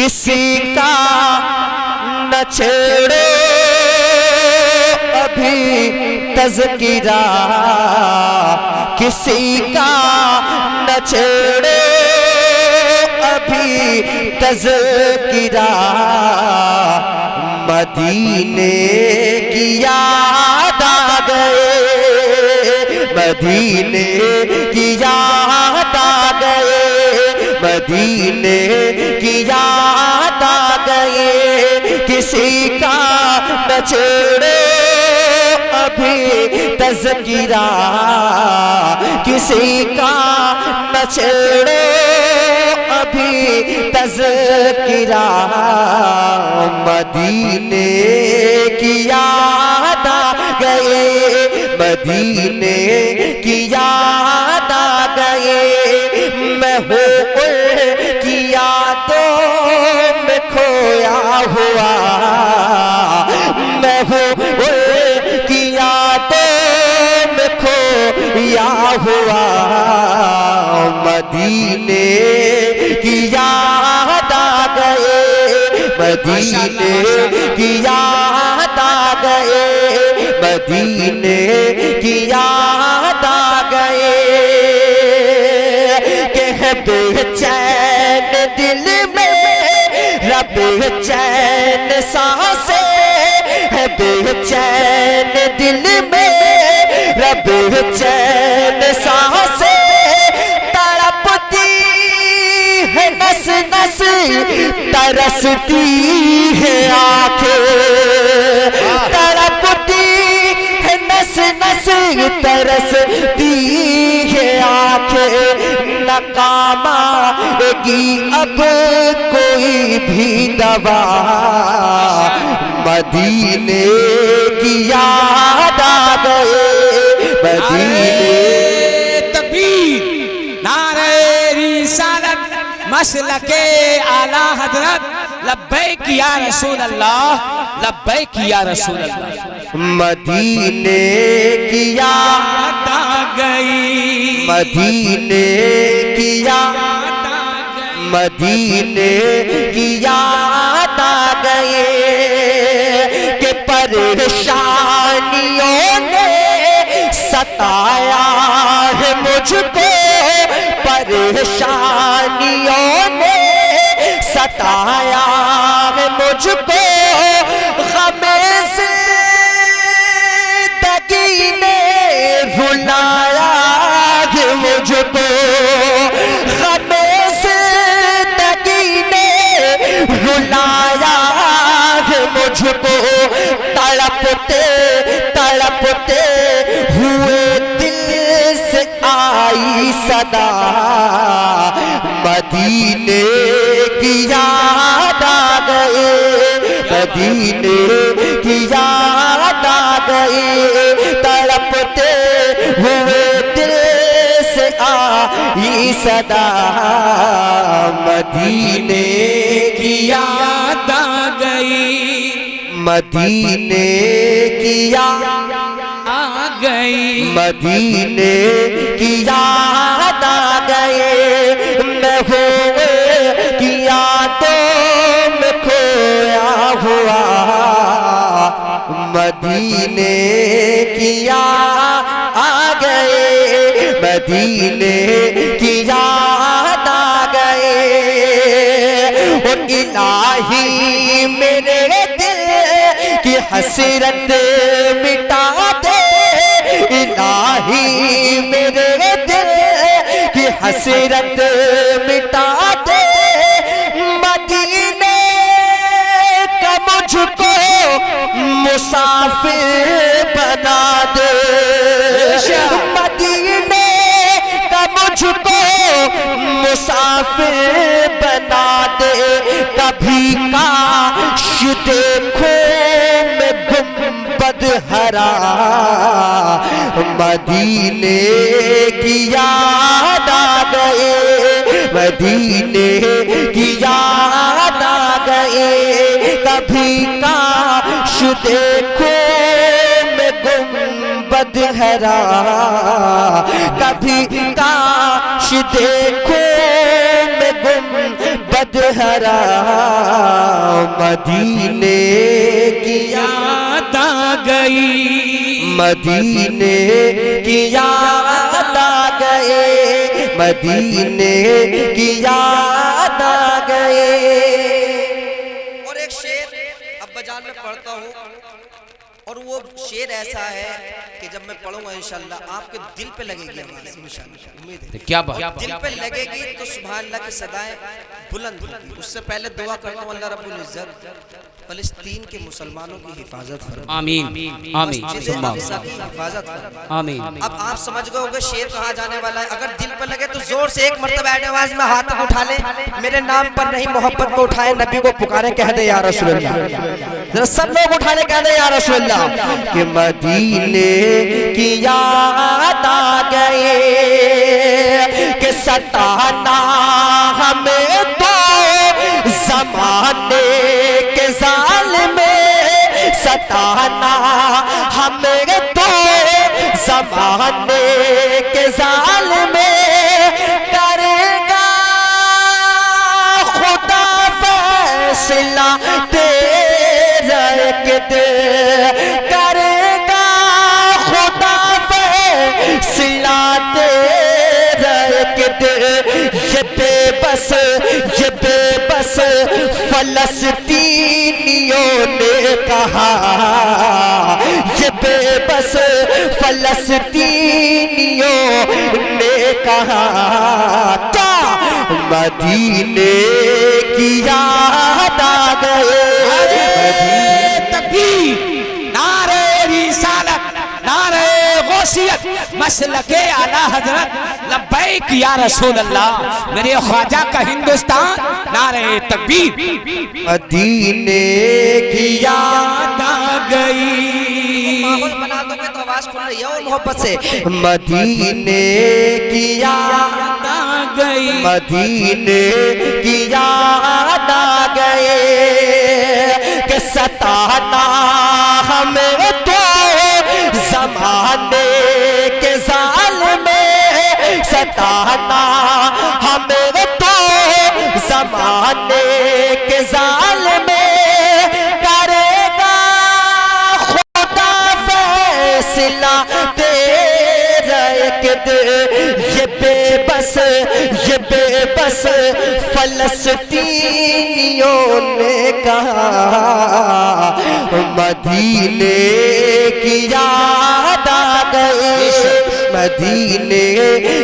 کسی کا نہ چھیڑو ابھی تذکرہ، کسی کا نہ چھیڑو ابھی تذکرہ، مدینے کی یاد آ گئے، مدینے کی یاد آ گئے، مدینے کی یاد آ گئے، کسی کا نہ چھیڑو ابھی تذکرہ، کسی کا نہ چھیڑو ابھی تذکرہ، مدینے کی یاد آ گئے، مدینے کی یاد آ گئے، میں ہوں کی یادوں میں کھویا ہوا، میں ہوں کی یادوں میں کھویا ہوا، مدینے کی یاد آ گئے، مدینے کی یاد آ گئے، مدینے کی یاد آ گئے، کہ ہے بے چین دل میں رب چین سانسیں، ہے بے چین دل میں رب چین سانسیں، تڑپتی ہے نس نس ترستی ہے آنکھیں، تڑپتی ہے نس نس ترستی ہے آنکھیں، ناکام آئے اب کوئی بھی دوا، مدینے کی یاد آ گئے، مدینے تکبیر، نعرہ رسالت، مسلک اعلی حضرت، لبیک یا رسول اللہ، لبیک یا رسول اللہ، مدینے کی یاد آ گئی، مدینے کی یاد، مدینے کی یاد آ گئے، کہ پریشانیوں نے ستایا ہے مجھ کو، پریشانیوں نے ستایا ہے مجھ کو، غم زندگی نے رلایا ہے مجھ کو، غم زندگی نے رلایا ہے مجھ کو، تڑپتے تڑپتے ہوئے دل سے آئی صدا، مدینے کی یاد آ گئے، مدینے کی یاد آ گئے، تڑپتے ہوئے دل سے آئی صدا، مدینے کی یاد آ گئی، مدینے کی یاد آ گئی، مدینے کی یاد آ گئے، میں ہوں کی یادوں میں کھویا ہوا، مدینے کی یاد آ گئے، مدینے کی یاد آ گئے، اور الہی میرے دل کی حسرت مٹا دے، الہی میرے دل کی حسرت مٹا دے، مدینے کا مجھ کو مسافر بنا دے، مدینے کا مجھ کو مسافر بنا دے، کبھی کاش دیکھو میں گنبد ہرا، مدینے کی یاد آ گئے، مدینے کی یاد آ گئے، کبھی کاش دیکھو میں گنبد ہرا، کبھی کاش دیکھو میں گنبد بدہرا مدینے کی یاد آ گئی مدینے کی یاد آ گئے مدینے کی یاد آ گئے. اور ایک شعر ابا جان میں پڑھتا ہوں اور وہ شعر ایسا ہے کہ جب میں پڑھوں گا انشاءاللہ آپ کے دل پہ لگے گی آواز انشاءاللہ امید ہے کیا بات دل پہ لگے گی تو سبحان اللہ کی صدائیں بلند ہوگی. اس سے پہلے دعا کرتا ہوں اللہ رب العزت فلسطین کے مسلمانوں کی حفاظت فرمائے. آمین آمین مسجد اقصی کی حفاظت فرمائے. آمین. اب آپ سمجھ گئے ہوگے شعر کہاں جانے والا ہے. اگر دل پر لگے تو زور سے ایک مرتبہ ایڈ آواز میں ہاتھ اٹھا لیں, میرے نام پر نہیں محبت کو اٹھائیں, نبی کو پکاریں, کہہ دیں یا رسول اللہ. ذرا سب لوگ اٹھانے کہہ دیں یا رسول اللہ. کہ مدینے کی یاد آ گئے کہ ستانا ہمیں تو زمانے کے ظالم ستانا ہمیں تو زمانے کے ظالم کرے گا خدا فیصلہ تیرا ایک دن کرے گا خدا فیصلہ تیرا ایک دن. یہ بے بس فلسطینیوں نے کہا یہ بے بس فلسطینیوں نے کہا کیا مدینے کی یاد آ گئے. تکبیر, نعرہ رسالت, نعرہ غوثیت, مسلک اعلیٰ حضرت, لبیک یا رسول اللہ, میرے خواجہ کا ہندوستان, نعرہ تکبیر. مدینے کی یاد آ گئی. ماحول بنا دو گے تو آواز کھل رہی ہے اور محبت سے. مدینے کی یاد آ گئی. مدینے کی یاد آ گئے کہ ستانا ہمیں تو زمانے کے ظالم ستانا ہمیں تو زمانے کے ظالم کرے گا خدا فیصلہ تیرا ایک دن. یہ بے بس فلسطینیوں نے کہا مدینے کی یاد آ گئے مدینے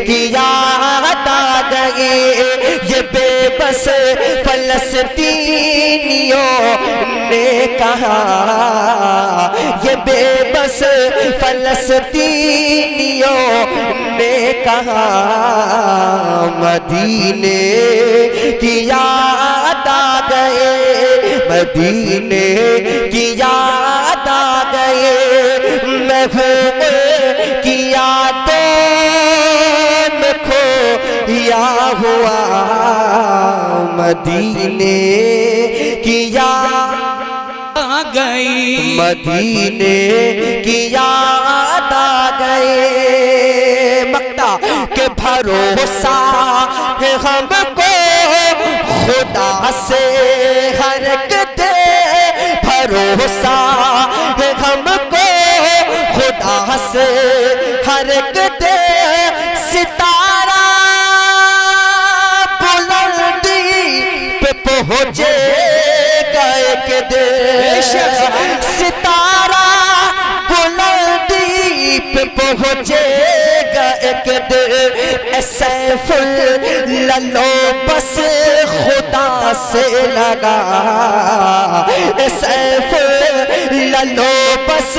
کی یاد آ گئے. یہ بے بس فلسطینیوں نے کہا یہ بے بس فلسطینیوں نے کہا مدینے کی یاد آ گئے مدینے کی یاد آ گئے. محبوب کی یادوں میں کھویا ہوا مدینے کی یاد آ گئی. مدینے کی یاد آ گئے. مکتا کہ بھروسہ ہے ہم کو خدا سے ہر ایک دے بھروسہ ہے ہم کو خدا سے ہر ایک دے. ستارہ بلندی پہ پہنچے گا ایک دن. ستارہ بلندی پہ پہنچے گا ایک دن. سیف للو بس خدا سے لگا سیف للو بس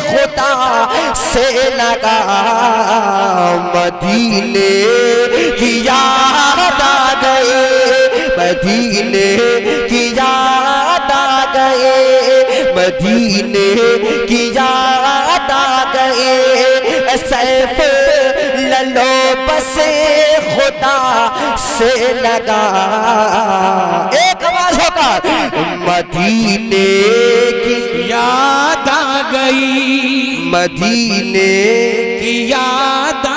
خدا سے لگا. مدینے کی یاد آ گئے مدینے کی یاد آ گئے مدینے کی یاد آ گئے. سیف للو بس خدا سے لگا. ایک آواز ہو کر مدینے کی یاد آ گئی مدینے کی یاد آ